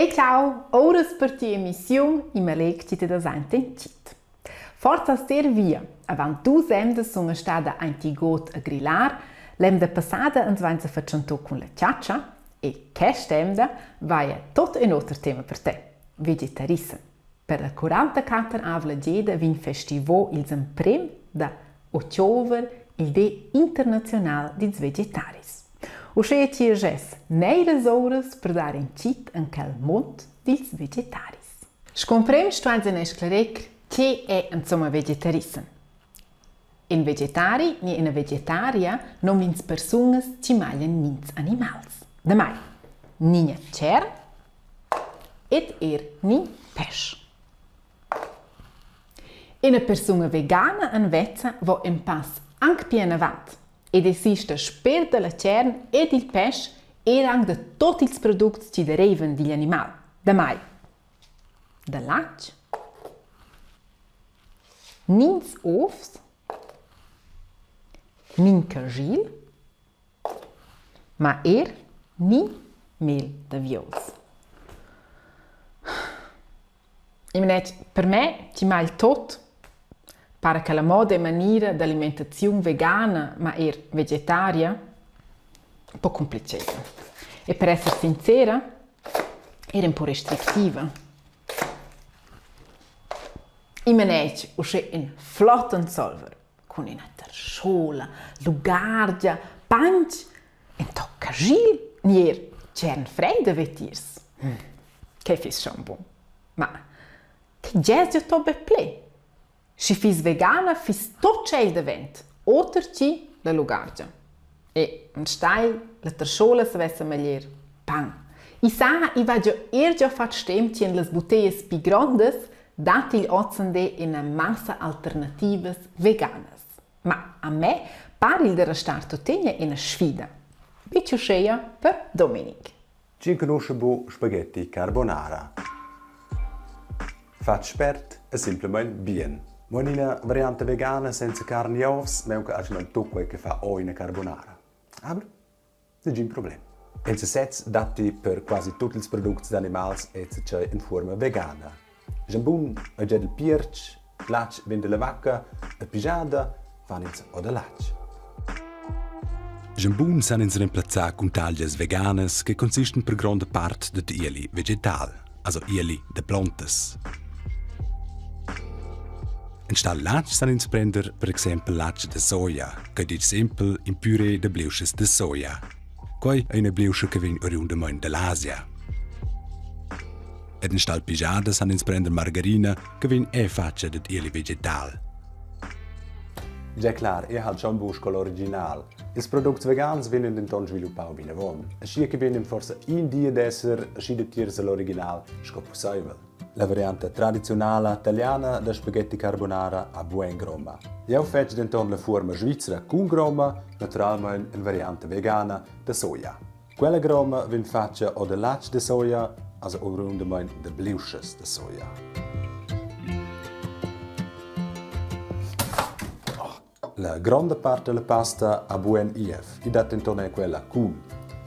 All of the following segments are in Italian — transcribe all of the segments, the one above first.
Hey ciao, ora per ti emissione e me leggi te das intensität. Forza ser via, avant du semdes sono stada antigot a grillar, l'emda passada ans vain se facciantò con la ciaccia e che stemda vai tot un altro tema per te, vegetarissa. Per la 44 avla geda vin festivo il prem da October il de internazional dils vegetaris. Uscea ci ges neiras horas per dar in cit en quel mond dils vegetaris. Scomprem stuanza ne sclarec che è insomma vegetarissa. In vegetari ni in vegetaria non vins personas ci maglian nins animals. Da mai, ni cer et ni pesch. Una persona vegana in vezza va in pass anche più in avanti ed esiste sper della cern ed il pesce e anche di tutti i prodotti che derivano dagli animali. Da mai, da latte, nins ovs, nin cargil, ma ni mel da viols. Per me ci mai tutto para che la moda e maniera d'alimentazione vegana, ma vegetaria, un po' complicata. E per essere sincera, era un po' restrittiva. I manegi usce in flotten solver, con una tersciola, lugardia, panch, e tocca gil, nier c'erano fredde vettirs. Che fis schon buon. Ma che gesio tobbe ple? Si fis vegana, fis tot c'è il davent, oterci la lugargia. E un stai, la tersciola se vesse meglier, pan. I sa, i va già fat stemci in las botelles pi grandes, dati il ozzende in massa alternativas veganas. Ma a me pare il de restar tutegna in sfida. Biccio scea per Dominic. Ci conosce bo spaghetti carbonara. Fat spert e semplicemente bien. Ma in una variante vegana senza carne e ovs, ma anche almeno tutto che fa o in carbonara. Aber, non c'è un problema. Il sets dati per quasi tutti i prodotti animali è in forma vegana. Jambun è già del pirch, lac vende la vacca, e pigiada fanno o da lac. Jambun sono reemplazzati con taglias veganas che consistono per grande parte di ieli vegetal, also ieli de plantas. In stal lac sono prender per esempio lac de soja, che è esempio in puree de bliusches de soja. Quai è una bliusche che viene oriundemein dell'Asia. Ed in stal pigiada sono prender margarina che viene faccia de ieli vegetal. Ja klar, halt schon buscolo original. I prodotti vegani vengono intanto sviluppati bene von. Asci che viene forse in dia d'essere asci de tiers l'original scopossaivel. La variante tradizionale italiana da spaghetti carbonara a buon groma. Io faccio intanto la forma svizzera con groma, naturalmente in variante vegana da soja. Quella groma viene fatta o da lac de soja, also oriundemein de bliusches de soja. La grande parte della pasta a buon ief, i dat intorno quella con.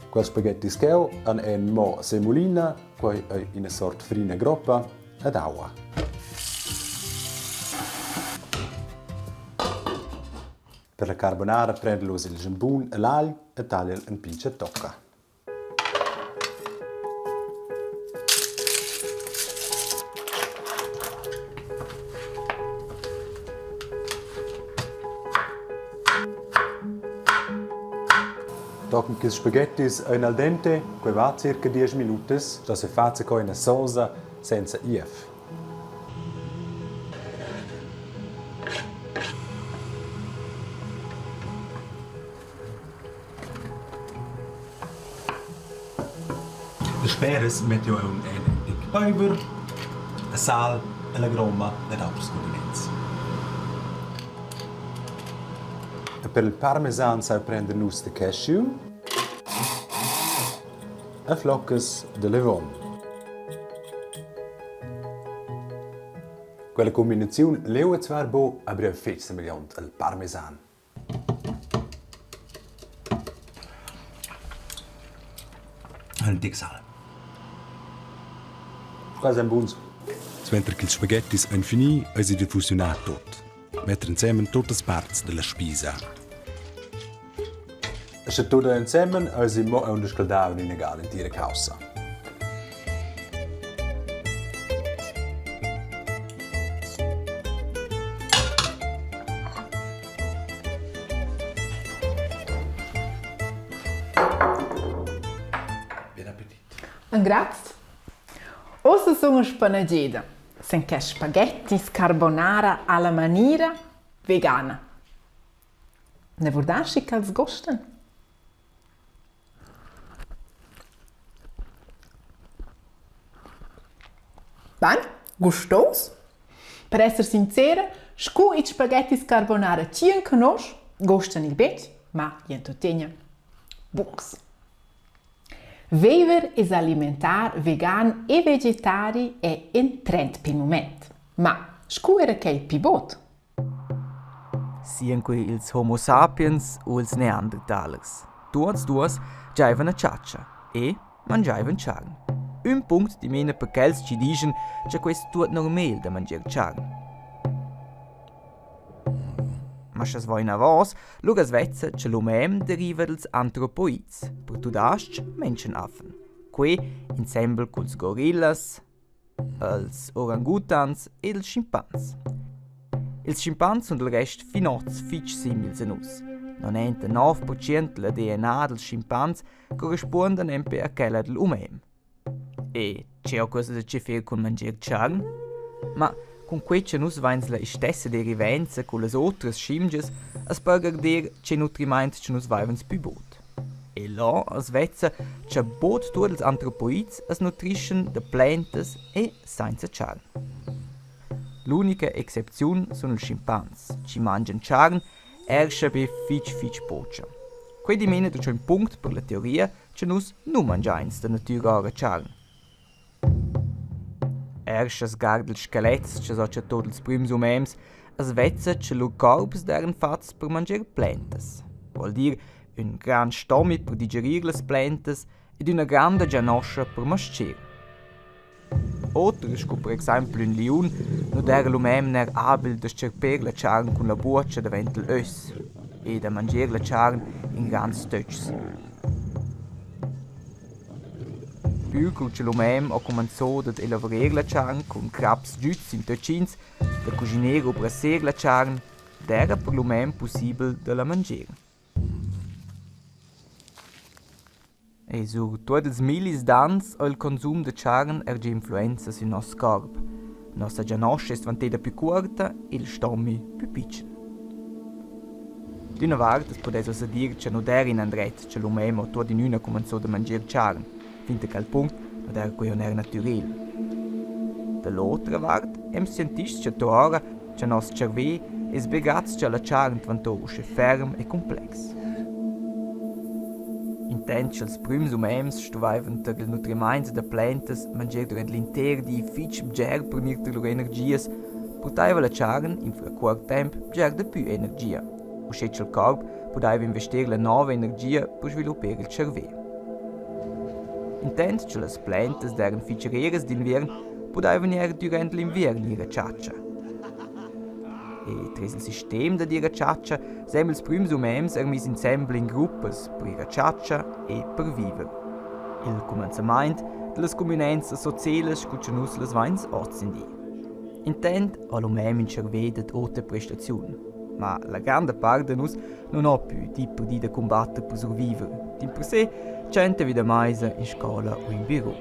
Quel spaghetti scheu an en mo semolina, poi in una sorta farina groppa ed acqua. Per la carbonara prendo il jambun e l'aglio e taglio in pince tocca. Tocken che spaghetti in al dente, che va circa 10 minuti, da si fa con una sauce senza ief. De speres metto un dick pulver, sal e la groma ed altri condimenti. Per il parmesan sai prendere nuss de cashew e floccas de levon. Quella combinazione leu zwar bo, aber è fetch semejant al parmesan. Un dick sal. Quasi ein Buns. Mentre che i spaghetti sono finiti, si diffusionano tutto. Mettere insieme tutte le parti della spesa. Se tutto insieme, si mo è un scaldare in egale in tira causa. Buon appetito. Grazie. Ossa sono spanagida, senché spaghetti carbonara alla maniera vegana. Ne vorresti che els gosten? Ben, gustos? Per essere sincera, scu i spaghetti carbonara ci conosco, gostan il bet, ma jentotegna buons. Viver es alimentar vegan e vegetari è in trend per il momento. Ma scu era che il pivot? Sien qui ils Homo sapiens o ils Neandertalers. Tuos duos giaivan a ciaccia e mangiaivan charn. Un punct di mena per quels ci dicono che questo tuot normal da mangiare charn. Ma se voi in avos, luga svezza che l'umem deriva dels antropoids, per tudasc menschenaffen. Qui, insieme con i gorillas, els orangutans e els schimpans. Els schimpans sono del rest finoz fitch simils a nus. 99% la DNA dels schimpans corrisponde nempe a quella dell'umem. E c'è qualcosa da ci fare con mangiare charn? Ma con quece nus vains la stessa derivenza con le altre scimges, as per garder ce nutrimenti che nus vaivans più bot. E là, a Svezia, c'è bot tutti els antropoids as nutriscono de plantas e senza charn. L'unica eccezione sono i schimpans, ci mangiano charn, erscha be fitch pocia. Quei di meno c'è un punto per la teoria che nus non mangiamo da natura ora charn. Erscha sgard il scheletz che so che tot els prims umems, a Svezia che lo corps deren fats per mangiare plantas. Vuol dire un gran stomach per digerir le plantas ed una grande gianoscia per mascere. Otters, come per esempio un liun, non era l'umem ner abile da scerper la charn con la buccia davanti l'os e da mangiare la charn in gran stöcks. Più che l'umem ha cominciato ad elaborare la charn con crabs giuts in tocins, da cucinare o brassare la charn, era per l'umem possibile da la mangiare. E su tutti i milis d'anni il consumo di charn erge influenza sul nostro corpo. La nostra gianoscia è diventata più corta e il stomaco più piccolo. Di una parte si poteva dire che non era in andret che l'uomo ha tutto in una cominciato a mangiare charn, finché al punto non era qui non era naturale. Dall'altra parte, è scientisti che ora che il nostro cervello è sbiegato che la charn diventa ferm e complesso. Intent che els prims umems stuvaivan per il nutrimento de plantas mangiare durant l'intero di fitch bger per unir loro energias, portaiva la charn in fra quart temp bger de più energia. O che il corpo poteva investire la nuova energia per sviluppare il cervello. Intent che le plantas deren ficereres d'invern potevano ir durant l'inverno ihre ciaccia. E tras il sistema di ihre ciaccia, sem ils prims umems ermis insieme in gruppas per ihre ciaccia e per vivere. Il començament de las comunenze sociales che nus las vains ozzindi. Intent ha l'umem in cerveda d'otte prestazioni, ma la grande parte de nus non ha più tipo di da combattere per sopravvivere. Tim per sé, cente vida mais in scola o in bureau.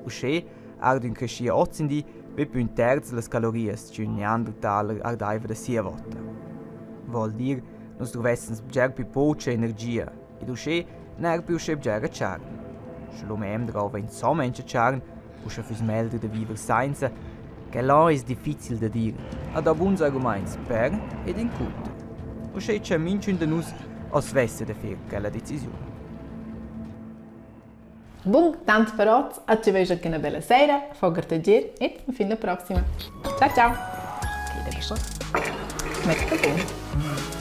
Usce, ardin crescia ozzindi, ve più un terzo le calorie che un neandertaler ardaiva da sia volta. Vuol dire, nos dovessens bger più poca energia, ed usce, ner più usce bger a charn. Se l'umem drova in so menche charn, usce füs melder de viver senza, che là è difficile da dire, ad abuns arguments per ed in contra. Usce c'è minciun de nus os vesse da fare quella decisione. Bun, tanto per oggi, ci vediamo una bella sera, foggertaggier e fino alla prossima. Ciao ciao! Ok, adesso metto bene.